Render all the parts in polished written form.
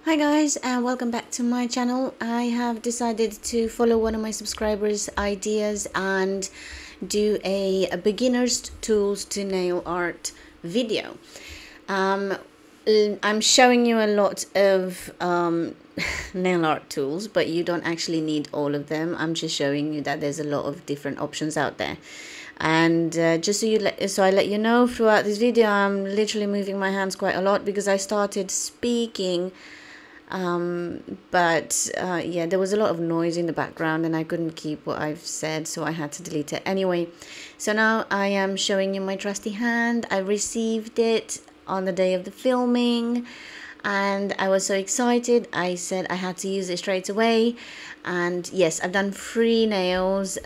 Hi guys, and welcome back to my channel. I have decided to follow one of my subscribers' ideas and do a beginner's tools to nail art video. I'm showing you a lot of nail art tools, but you don't actually need all of them. I'm just showing you that there's a lot of different options out there. And just so I let you know, throughout this video I'm literally moving my hands quite a lot because I started speaking, but yeah, there was a lot of noise in the background and I couldn't keep what I've said, so I had to delete it anyway. So now I am showing you my trusty hand. I received it on the day of the filming and I was so excited. I said I had to use it straight away. And yes, I've done 3 nails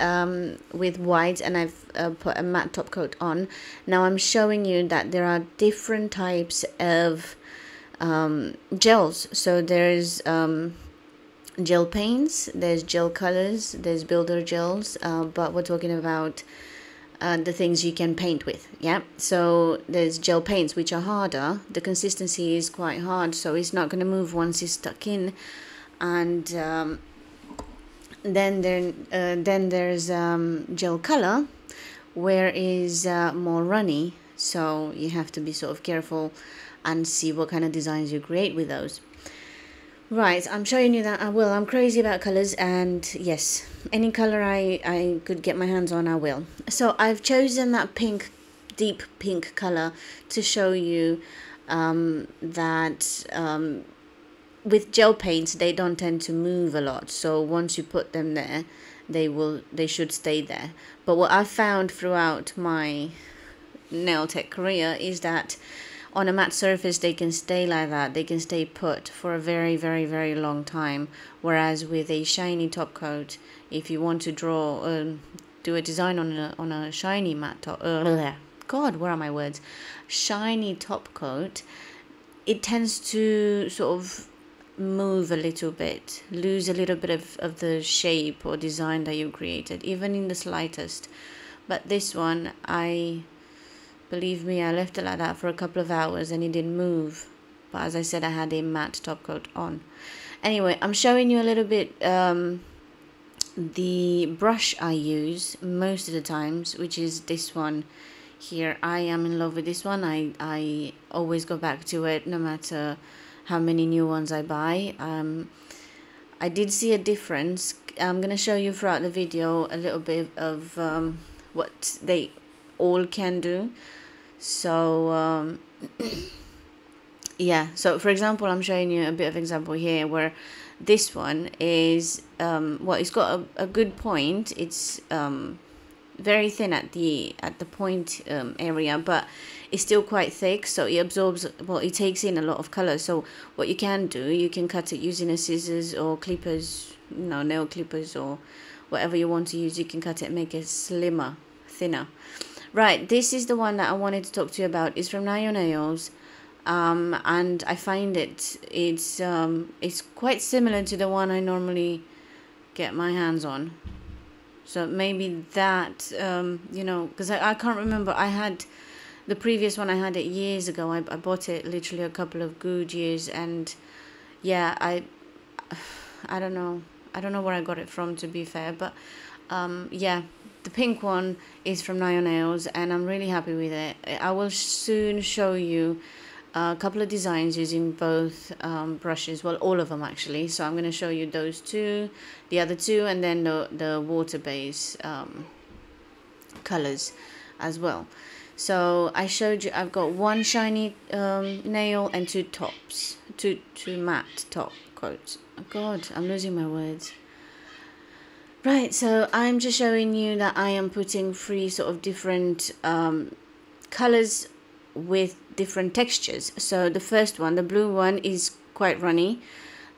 with white, and I've put a matte top coat on. Now I'm showing you that there are different types of gels. So there's gel paints, there's gel colors, there's builder gels, but we're talking about the things you can paint with. Yeah, so there's gel paints which are harder. The consistency is quite hard, so it's not going to move once it's stuck in. And then there's gel color, where is more runny, so you have to be sort of careful and see what kind of designs you create with those. Right, I'm showing you that I'm crazy about colors, and yes, any color I could get my hands on, I will. So I've chosen that pink, deep pink color to show you that with gel paints they don't tend to move a lot, so once you put them there they should stay there. But what I've found throughout my nail tech career is that on a matte surface they can stay like that, they can stay put for a very, very, very long time. Whereas with a shiny top coat, if you want to do a design on a shiny matte top, God, where are my words? Shiny top coat, it tends to sort of move a little bit, lose a little bit of the shape or design that you created, even in the slightest. But this one, believe me, I left it like that for a couple of hours and it didn't move. But as I said, I had a matte top coat on. Anyway, I'm showing you a little bit the brush I use most of the times, which is this one here. I am in love with this one. I always go back to it no matter how many new ones I buy. I did see a difference. I'm going to show you throughout the video a little bit of what they all can do. So yeah, so for example, I'm showing you a bit of example here where this one is well, it's got a good point. It's very thin at the point area, but it's still quite thick, so it absorbs, well, it takes in a lot of color. So what you can do, you can cut it using a scissors or clippers, nail clippers or whatever you want to use. You can cut it, make it slimmer, thinner. Right, this is the one that I wanted to talk to you about. It's from Nail Nails, and I find it's quite similar to the one I normally get my hands on. So maybe that, because I can't remember. I had the previous one, I had it years ago. I bought it literally a couple of good years, and yeah, I don't know where I got it from, to be fair, but yeah. The pink one is from Nail Nails and I'm really happy with it. I will soon show you a couple of designs using both brushes, well, all of them actually. So I'm going to show you those two, the other two, and then the water base colors as well. So I showed you I've got one shiny nail and two tops, two matte top coats. Oh God, I'm losing my words. Right, so I'm just showing you that I am putting 3 sort of different colors with different textures. So the first one, the blue one, is quite runny.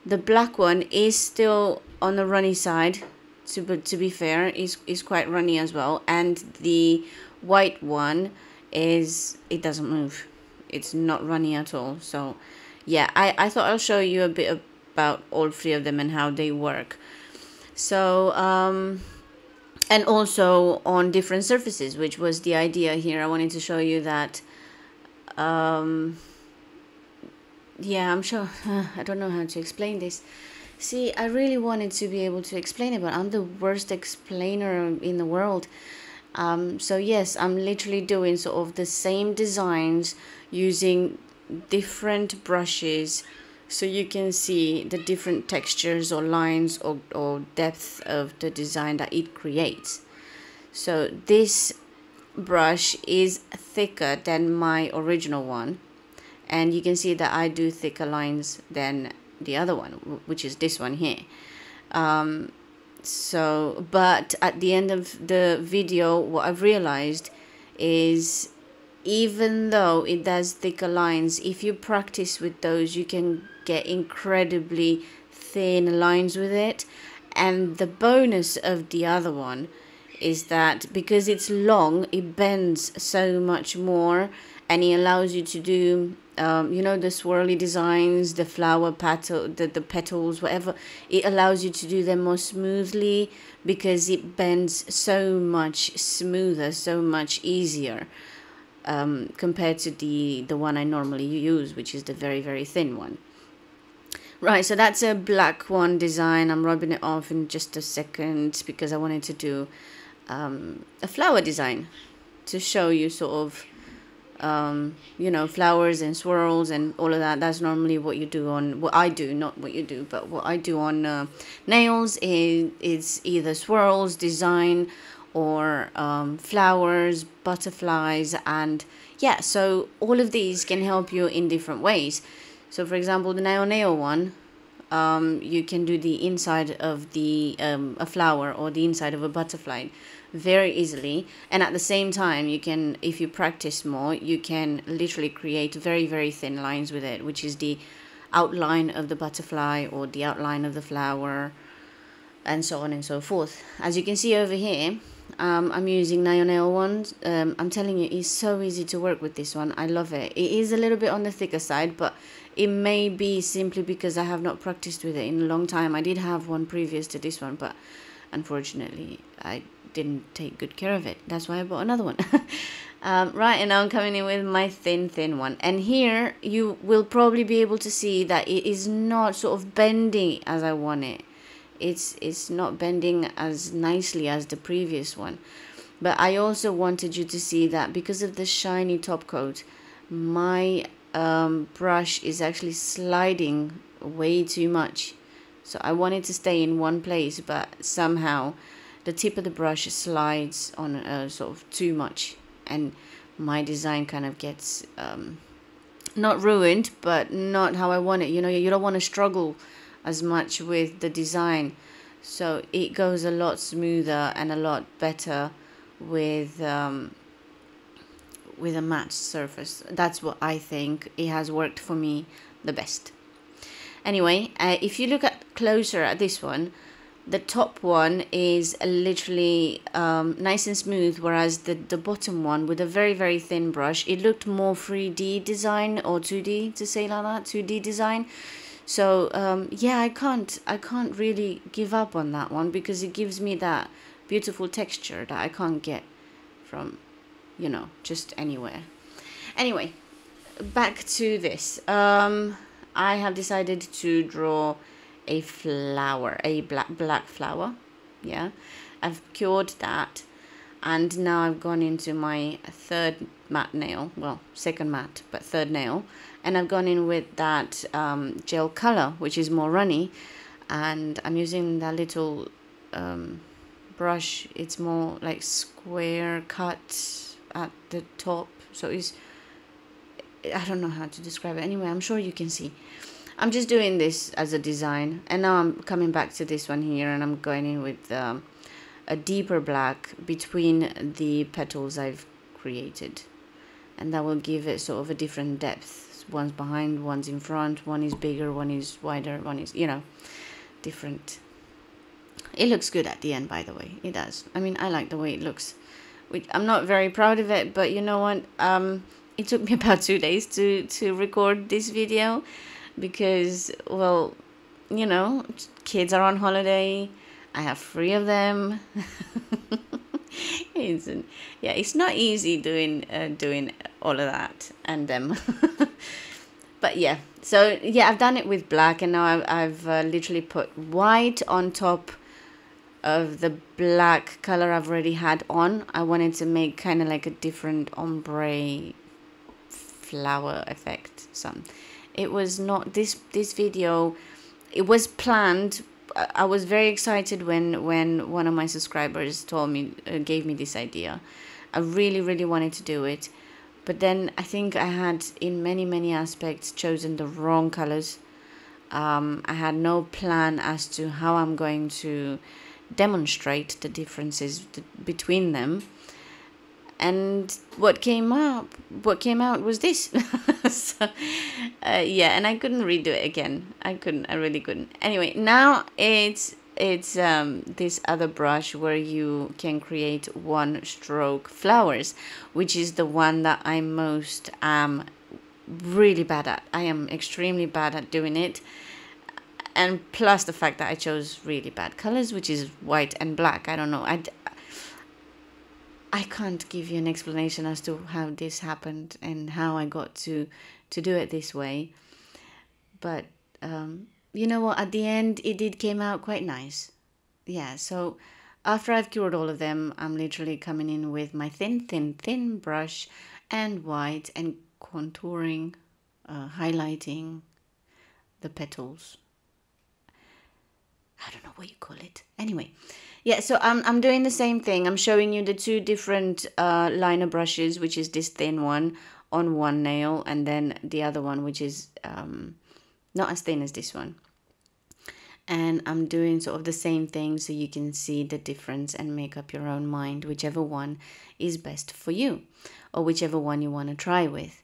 The black one is still on the runny side, to be fair, is quite runny as well. And the white one it doesn't move. It's not runny at all. So yeah, I thought I'll show you a bit about all 3 of them and how they work. So and also on different surfaces, which was the idea here. I wanted to show you that yeah, I'm sure. I don't know how to explain this. See, I really wanted to be able to explain it, but I'm the worst explainer in the world. So yes, I'm literally doing sort of the same designs using different brushes, so you can see the different textures or lines or depth of the design that it creates. So this brush is thicker than my original one, and you can see that I do thicker lines than the other one, which is this one here. So but at the end of the video, what I've realized is, even though it does thicker lines, if you practice with those, you can get incredibly thin lines with it. And the bonus of the other one is that because it's long, it bends so much more, and it allows you to do you know, the swirly designs, the flower petal, the petals, whatever. It allows you to do them more smoothly because it bends so much smoother, so much easier, compared to the one I normally use, which is the very, very thin one. Right, so that's a black one design. I'm rubbing it off in just a second because I wanted to do a flower design to show you sort of you know, flowers and swirls and all of that. That's normally what you do on, what I do, not what you do, but what I do on nails is either swirls, design, or flowers, butterflies, and yeah, so all of these can help you in different ways. So for example, the nail one, you can do the inside of the a flower or the inside of a butterfly very easily, and at the same time you can, if you practice more, you can literally create very, very thin lines with it, which is the outline of the butterfly or the outline of the flower, and so on and so forth. As you can see over here, I'm using nail ones. I'm telling you, it's so easy to work with this one. I love it. It is a little bit on the thicker side, but it may be simply because I have not practiced with it in a long time. I did have one previous to this one, but unfortunately I didn't take good care of it. That's why I bought another one. Right, and now I'm coming in with my thin one, and here you will probably be able to see that it is not sort of bending as I want it. It's not bending as nicely as the previous one, but I also wanted you to see that because of the shiny top coat, my brush is actually sliding way too much. So I want it to stay in one place, but somehow the tip of the brush slides on sort of too much, and my design kind of gets not ruined, but not how I want it. You know, you don't want to struggle as much with the design, so it goes a lot smoother and a lot better with a matte surface. That's what I think. It has worked for me the best. Anyway, if you look at closer at this one, the top one is literally nice and smooth, whereas the bottom one, with a very, very thin brush, it looked more 3D design, or 2D, to say like that, 2D design. So yeah, I can't really give up on that one because it gives me that beautiful texture that I can't get from, you know, just anywhere. Anyway, back to this. I have decided to draw a flower, a black flower. Yeah, I've cured that, and now I've gone into my third matte nail, well, second matte, but third nail, and I've gone in with that gel color, which is more runny, and I'm using that little brush. It's more like square cut at the top, so it's, I don't know how to describe it. Anyway, I'm sure you can see. I'm just doing this as a design, and now I'm coming back to this one here, and I'm going in with a deeper black between the petals I've created, and that will give it sort of a different depth. One's behind, one's in front, one is bigger, one is wider, one is, you know, different. It looks good at the end, by the way. It does. I mean, I like the way it looks. I'm not very proud of it, but you know what? It took me about 2 days to record this video because, well, you know, kids are on holiday. I have 3 of them. It's not easy doing all of that and them. But yeah, So yeah, I've done it with black, and now I've literally put white on top of the black color I've already had on. I wanted to make kind of like a different ombre flower effect. It was not this video, it was planned. I was very excited when one of my subscribers told me, gave me this idea. I really wanted to do it, but then I think I had in many aspects chosen the wrong colors. I had no plan as to how I'm going to demonstrate the differences between them, and what came out was this. So, yeah, and I couldn't redo it again. I really couldn't. Anyway, now it's this other brush where you can create one stroke flowers, which is the one that I most am really bad at. I am extremely bad at doing it, and plus the fact that I chose really bad colors, which is white and black. I don't know, I can't give you an explanation as to how this happened and how I got to do it this way. But you know what? At the end, it did came out quite nice. Yeah, so after I've cured all of them, I'm literally coming in with my thin brush and white and contouring, highlighting the petals. I don't know what you call it. Anyway, yeah, so I'm doing the same thing. I'm showing you the two different liner brushes, which is this thin one on one nail, and then the other one, which is not as thin as this one. And I'm doing sort of the same thing so you can see the difference and make up your own mind, whichever one is best for you or whichever one you want to try with.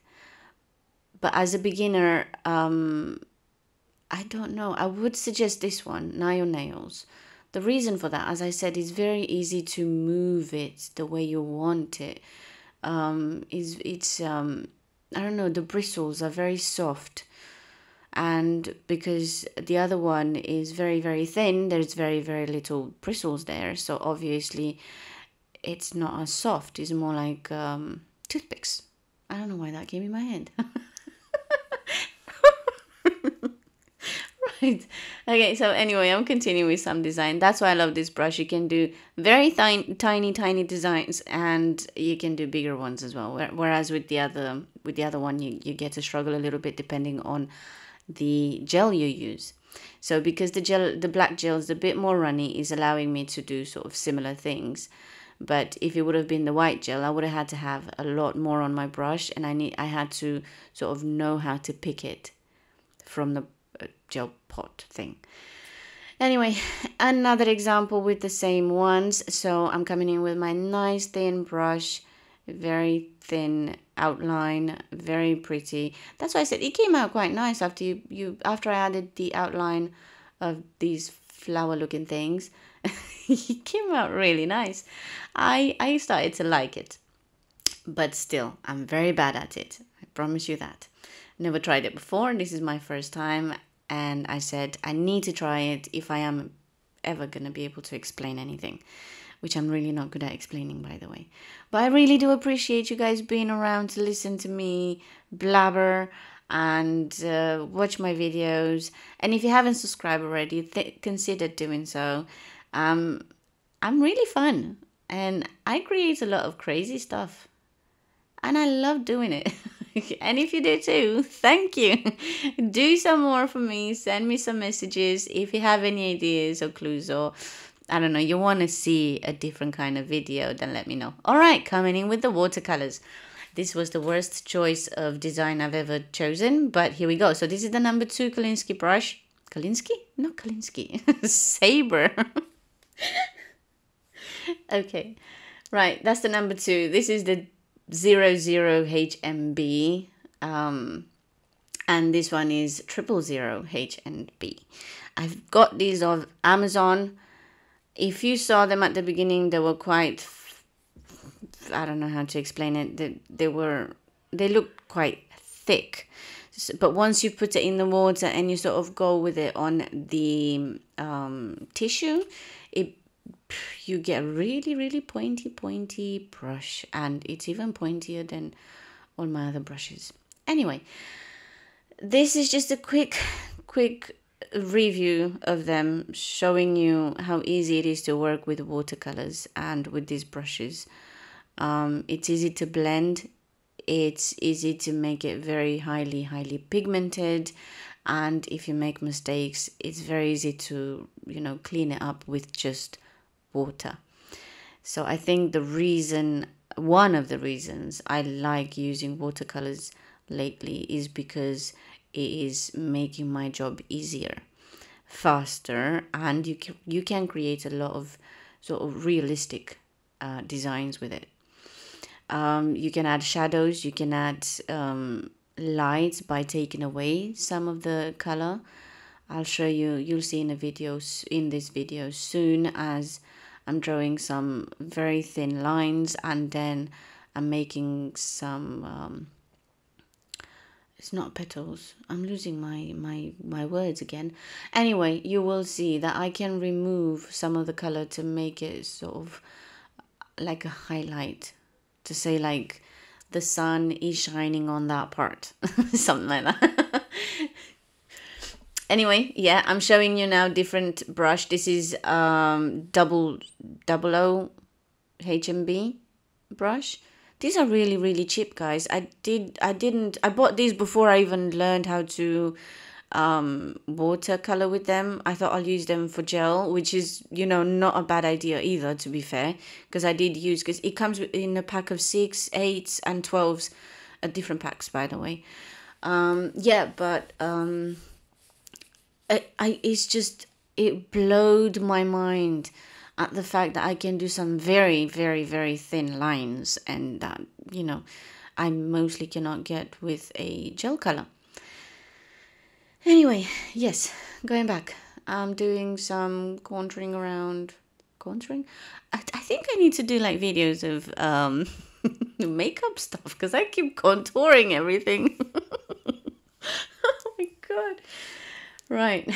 But as a beginner, I don't know, I would suggest this one, Nail Nails. The reason for that, as I said, is very easy to move it the way you want it. I don't know, the bristles are very soft. And because the other one is very thin, there's very little bristles there. So obviously it's not as soft. It's more like toothpicks. I don't know why that came in my head. Right. Okay, so anyway, I'm continuing with some design. That's why I love this brush. You can do very tiny designs, and you can do bigger ones as well. Whereas with the other one, you get to struggle a little bit depending on the gel you use. So because the black gel is a bit more runny, is allowing me to do sort of similar things. But if it would have been the white gel, I would have had to have a lot more on my brush, and I had to sort of know how to pick it from the gel pot thing. Anyway, another example with the same ones. So I'm coming in with my nice thin brush, very thin outline, very pretty. That's why I said it came out quite nice after after I added the outline of these flower looking things. It came out really nice. I started to like it, but still I'm very bad at it. I promise you that. Never tried it before. This is my first time, and I said I need to try it if I am ever gonna be able to explain anything, which I'm really not good at explaining, by the way. But I really do appreciate you guys being around to listen to me blabber and watch my videos. And if you haven't subscribed already, consider doing so. I'm really fun, and I create a lot of crazy stuff, and I love doing it. And if you do too, thank you. Do some more for me. Send me some messages if you have any ideas or clues, or I don't know, you want to see a different kind of video, then let me know. All right, coming in with the watercolors. This was the worst choice of design I've ever chosen, but here we go. So this is the number 2 Kolinsky brush. Kolinsky? Not Kolinsky. Saber. Okay, right, that's the number 2. This is the 00HMB, and this one is 000HNB. I've got these off Amazon. If you saw them at the beginning, they were quite, I don't know how to explain it. They looked quite thick. But once you put it in the water and you sort of go with it on the tissue, you get a really pointy brush, and it's even pointier than all my other brushes. Anyway, this is just a quick review of them, showing you how easy it is to work with watercolors and with these brushes. It's easy to blend, it's easy to make it very highly pigmented, and if you make mistakes, it's very easy to, you know, clean it up with just water. So I think one of the reasons I like using watercolors lately is because it is making my job easier, faster, and you can create a lot of sort of realistic designs with it. You can add shadows, you can add lights by taking away some of the color. I'll show you, you'll see in this video soon, as I'm drawing some very thin lines, and then I'm making some it's not petals, I'm losing my words again. Anyway, you will see that I can remove some of the color to make it sort of like a highlight, to say like the sun is shining on that part, something like that. Anyway, yeah, I'm showing you now different brush. This is double O HMB brush. These are really cheap, guys. I bought these before I even learned how to watercolor with them. I thought I'll use them for gel, which is, you know, not a bad idea either, to be fair, because I did use, because it comes in a pack of 6, 8s and 12s, different packs, by the way. Yeah, but it's just, it blowed my mind at the fact that I can do some very thin lines, and that, you know, I mostly cannot get with a gel color. Anyway, yes, going back, I'm doing some contouring around. Contouring? I think I need to do like videos of makeup stuff, because I keep contouring everything. Oh my god. Right.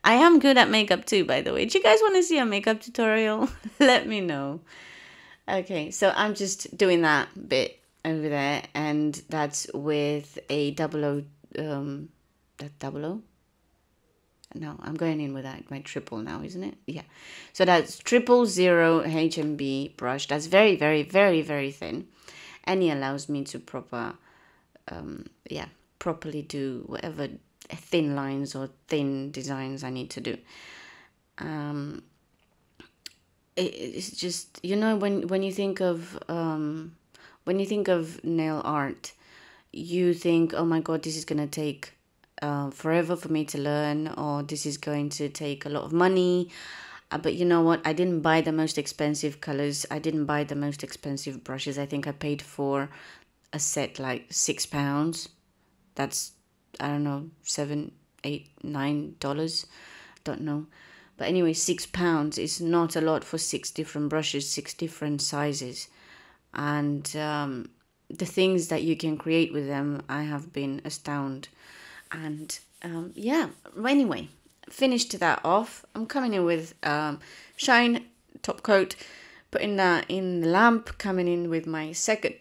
I am good at makeup too, by the way. Do you guys want to see a makeup tutorial? Let me know. Okay, so I'm just doing that bit over there, and that's with a double O. No, I'm going in with that, my triple now, isn't it? Yeah. So that's 000 HMB brush. That's very thin, and it allows me to properly do whatever thin lines or thin designs I need to do. It's just, you know, when you think of nail art, you think, oh my god, this is gonna take forever for me to learn, or this is going to take a lot of money. But you know what? I didn't buy the most expensive colors. I didn't buy the most expensive brushes. I think I paid for a set like £6. That's, I don't know, $7, $8, $9. Don't know. But anyway, £6 is not a lot for 6 different brushes, 6 different sizes. And the things that you can create with them, I have been astounded. And yeah, anyway, finished that off. I'm coming in with shine top coat, putting that in the lamp, coming in with my second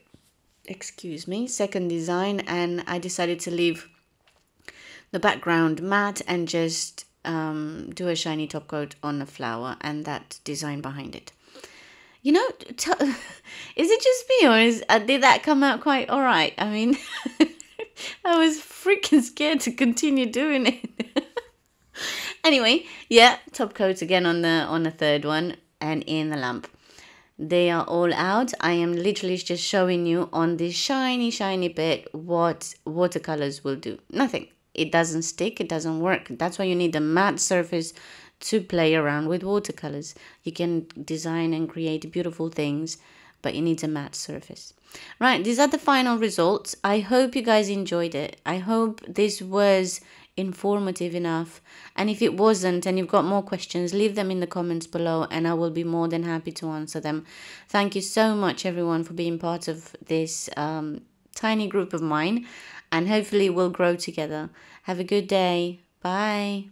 design, and I decided to leave the background matte and just do a shiny top coat on a flower and that design behind it. You know, is it just me, or did that come out quite all right? I mean, I was freaking scared to continue doing it. Anyway, yeah, top coat again on the third one, and in the lamp. They are all out. I am literally just showing you on this shiny bit what watercolors will do. Nothing. It doesn't stick, it doesn't work. That's why you need a matte surface to play around with watercolors. You can design and create beautiful things, but you need a matte surface. Right, these are the final results. I hope you guys enjoyed it. I hope this was informative enough. And if it wasn't and you've got more questions, leave them in the comments below and I will be more than happy to answer them. Thank you so much, everyone, for being part of this tiny group of mine. And hopefully we'll grow together. Have a good day. Bye.